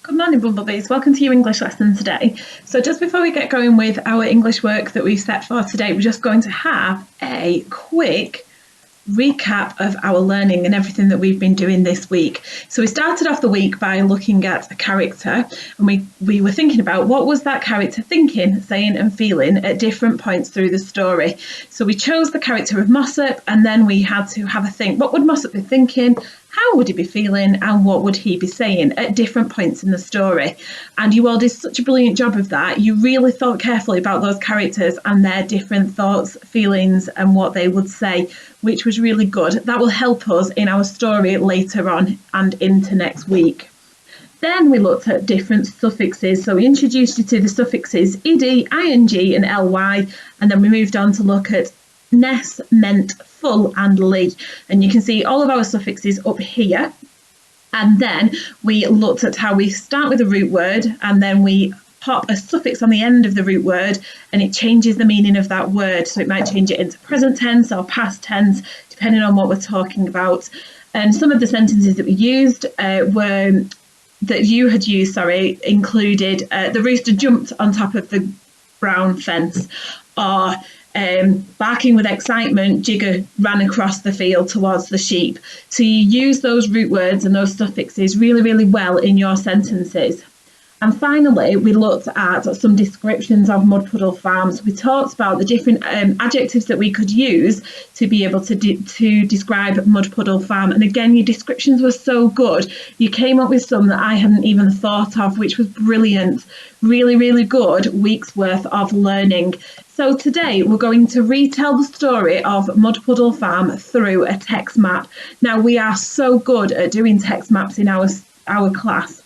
Good morning, Bumblebees. Welcome to your English lesson today. So just before we get going with our English work that we've set for today, we're just going to have a quick recap of our learning and everything that we've been doing this week. So we started off the week by looking at a character, and we were thinking about what was that character thinking, saying and feeling at different points through the story. So we chose the character of Mossop, and then we had to have a think, what would Mossop be thinking? How would he be feeling, and what would he be saying at different points in the story? And you all did such a brilliant job of that. You really thought carefully about those characters and their different thoughts, feelings, and what they would say, which was really good. That will help us in our story later on and into next week. Then we looked at different suffixes. So we introduced you to the suffixes ed, ing, and ly, and then we moved on to look at ness, meant, full, and ly. And you can see all of our suffixes up here. And then we looked at how we start with a root word and then we pop a suffix on the end of the root word and it changes the meaning of that word. So it might change it into present tense or past tense, depending on what we're talking about. And some of the sentences that we used included the rooster jumped on top of the brown fence, or barking with excitement, Jigger ran across the field towards the sheep. So you use those root words and those suffixes really, really well in your sentences. And finally, we looked at some descriptions of Mud Puddle Farm. So we talked about the different adjectives that we could use to be able to describe Mud Puddle Farm. And again, your descriptions were so good. You came up with some that I hadn't even thought of, which was brilliant. Really, really good week's worth of learning. So today we're going to retell the story of Mud Puddle Farm through a text map. Now, we are so good at doing text maps in our class.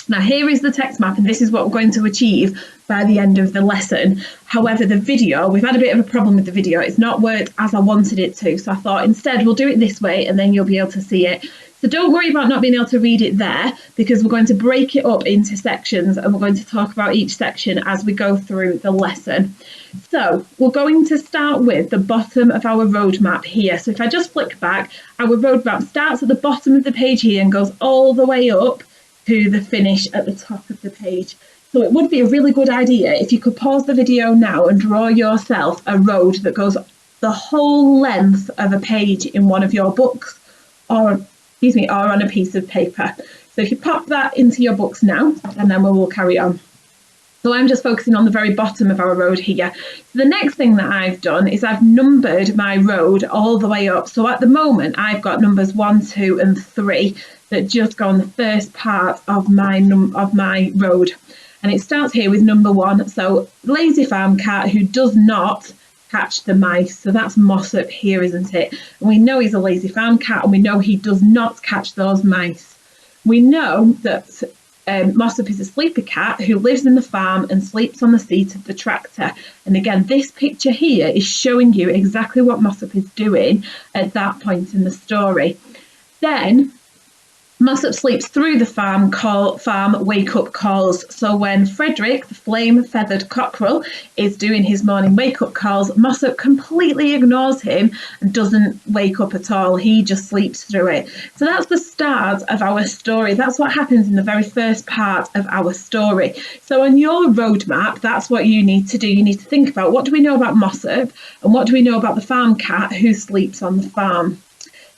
Now, here is the text map, and this is what we're going to achieve by the end of the lesson. However, the video, we've had a bit of a problem with the video. It's not worked as I wanted it to. So I thought instead we'll do it this way and then you'll be able to see it. So don't worry about not being able to read it there, because we're going to break it up into sections and we're going to talk about each section as we go through the lesson. So we're going to start with the bottom of our roadmap here. So if I just flick back, our roadmap starts at the bottom of the page here and goes all the way up to the finish at the top of the page. So it would be a really good idea if you could pause the video now and draw yourself a road that goes the whole length of a page in one of your books, or on a piece of paper. So if you pop that into your books now, and then we will carry on. So I'm just focusing on the very bottom of our road here. So the next thing that I've done is I've numbered my road all the way up. So at the moment, I've got numbers 1, 2, and 3 that just go on the first part of my road. And it starts here with number 1. So lazy farm cat who does not catch the mice. So that's Mossop here, isn't it? And we know he's a lazy farm cat, and we know he does not catch those mice. We know that Mossop is a sleepy cat who lives in the farm and sleeps on the seat of the tractor. And again, this picture here is showing you exactly what Mossop is doing at that point in the story. Then Mossop sleeps through the farm wake-up calls. So when Frederick, the flame-feathered cockerel, is doing his morning wake-up calls, Mossop completely ignores him and doesn't wake up at all. He just sleeps through it. So that's the start of our story. That's what happens in the very first part of our story. So on your roadmap, that's what you need to do. You need to think about, what do we know about Mossop, and what do we know about the farm cat who sleeps on the farm?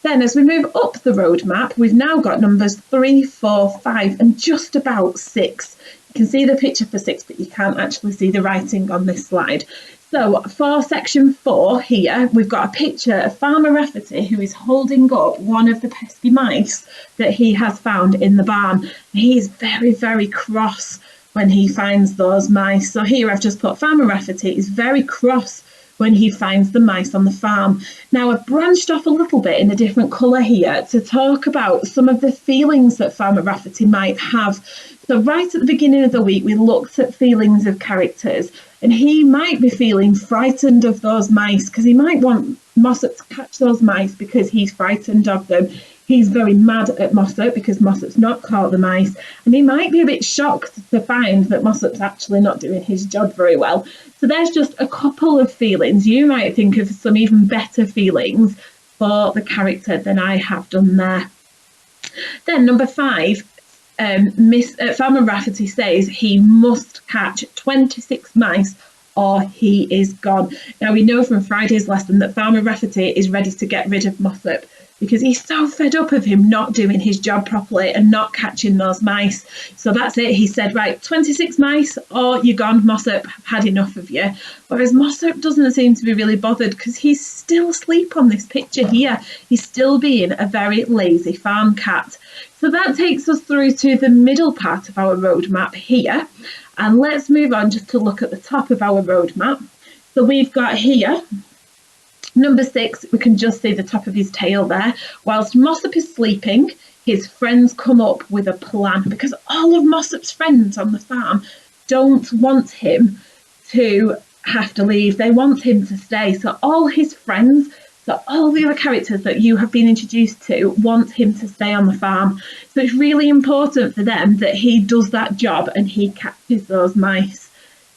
Then as we move up the roadmap, we've now got numbers 3, 4, 5, and just about 6. You can see the picture for 6, but you can't actually see the writing on this slide. So for section 4 here, we've got a picture of Farmer Rafferty, who is holding up one of the pesky mice that he has found in the barn. He is very, very cross when he finds those mice. So here I've just put Farmer Rafferty is very cross when he finds the mice on the farm. Now, I've branched off a little bit in a different colour here to talk about some of the feelings that Farmer Rafferty might have. So right at the beginning of the week, we looked at feelings of characters, and he might be feeling frightened of those mice because he might want Mossop to catch those mice because he's frightened of them. He's very mad at Mossop because Mossop's not caught the mice, and he might be a bit shocked to find that Mossop's actually not doing his job very well. So there's just a couple of feelings. You might think of some even better feelings for the character than I have done there. Then number 5, Farmer Rafferty says he must catch 26 mice or he is gone. Now we know from Friday's lesson that Farmer Rafferty is ready to get rid of Mossop because he's so fed up of him not doing his job properly and not catching those mice. So that's it. He said, right, 26 mice or you're gone, Mossop, I've had enough of you. Whereas Mossop doesn't seem to be really bothered because he's still asleep on this picture here. He's still being a very lazy farm cat. So that takes us through to the middle part of our roadmap here. And let's move on just to look at the top of our roadmap. So we've got here, number 6, we can just see the top of his tail there. Whilst Mossop is sleeping, his friends come up with a plan because all of Mossop's friends on the farm don't want him to have to leave. They want him to stay. So all his friends, so all the other characters that you have been introduced to want him to stay on the farm. So it's really important for them that he does that job and he catches those mice.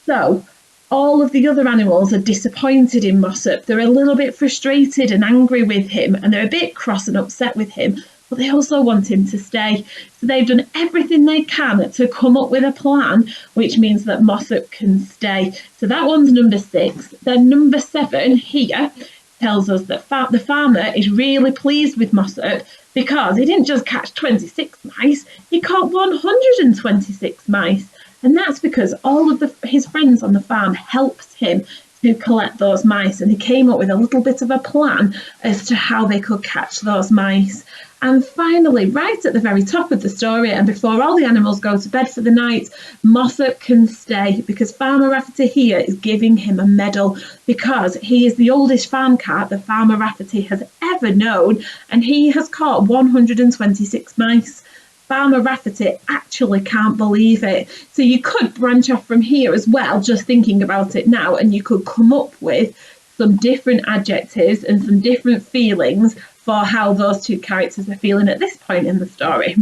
So all of the other animals are disappointed in Mossop. They're a little bit frustrated and angry with him, and they're a bit cross and upset with him, but they also want him to stay. So they've done everything they can to come up with a plan, which means that Mossop can stay. So that one's number 6. Then number 7 here tells us that the farmer is really pleased with Mossop because he didn't just catch 26 mice, he caught 126 mice. And that's because all of his friends on the farm helped him to collect those mice, and he came up with a little bit of a plan as to how they could catch those mice. And finally, right at the very top of the story, and before all the animals go to bed for the night, Mossop can stay because Farmer Rafferty here is giving him a medal because he is the oldest farm cat that Farmer Rafferty has ever known, and he has caught 126 mice. Farmer Rafferty actually can't believe it. So you could branch off from here as well, just thinking about it now, and you could come up with some different adjectives and some different feelings for how those two characters are feeling at this point in the story.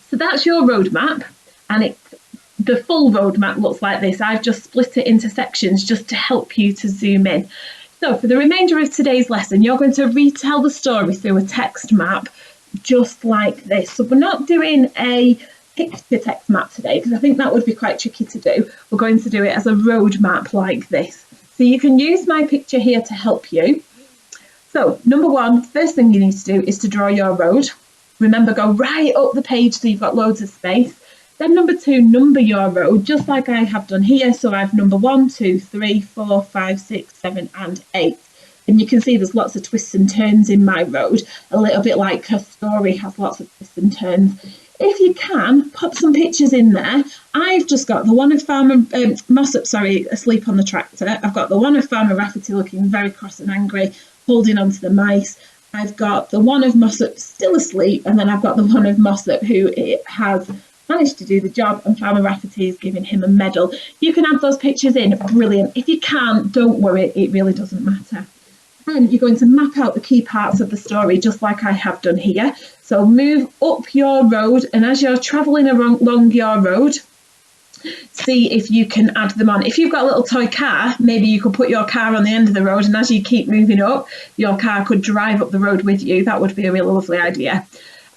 So that's your roadmap, and the full roadmap looks like this. I've just split it into sections just to help you to zoom in. So for the remainder of today's lesson, you're going to retell the story through a text map just like this. So we're not doing a picture text map today because I think that would be quite tricky to do. We're going to do it as a road map like this. So you can use my picture here to help you. So number 1, first thing you need to do is to draw your road. Remember, go right up the page so you've got loads of space. Then number 2, number your road just like I have done here. So I've number 1, 2, 3, 4, 5, 6, 7 and 8. And you can see there's lots of twists and turns in my road, a little bit like her story has lots of twists and turns. If you can, pop some pictures in there. I've just got the one of Mossop, asleep on the tractor. I've got the one of Farmer Rafferty looking very cross and angry, holding on to the mice. I've got the one of Mossop still asleep, and then I've got the one of Mossop who has managed to do the job, and Farmer Rafferty is giving him a medal. You can add those pictures in, brilliant. If you can't, don't worry, it really doesn't matter. And you're going to map out the key parts of the story just like I have done here. So move up your road, and as you're travelling along your road, see if you can add them on. If you've got a little toy car, maybe you could put your car on the end of the road, and as you keep moving up, your car could drive up the road with you. That would be a really lovely idea.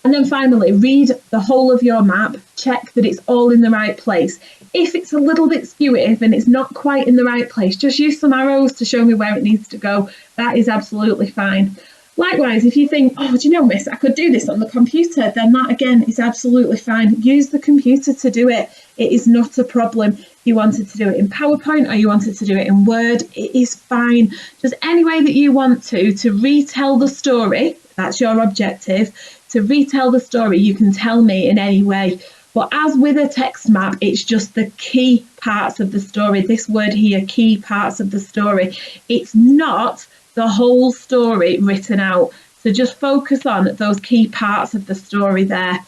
And then finally, read the whole of your map, check that it's all in the right place. If it's a little bit skewy and it's not quite in the right place, just use some arrows to show me where it needs to go. That is absolutely fine. Likewise, if you think, oh, do you know, miss, I could do this on the computer, then that again is absolutely fine. Use the computer to do it. It is not a problem. You wanted to do it in PowerPoint or you wanted to do it in Word, it is fine. Just any way that you want to retell the story, that's your objective. To retell the story, you can tell me in any way. But as with a text map, it's just the key parts of the story. This word here, key parts of the story. It's not the whole story written out. So just focus on those key parts of the story there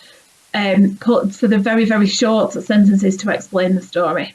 for the very, very short sentences to explain the story.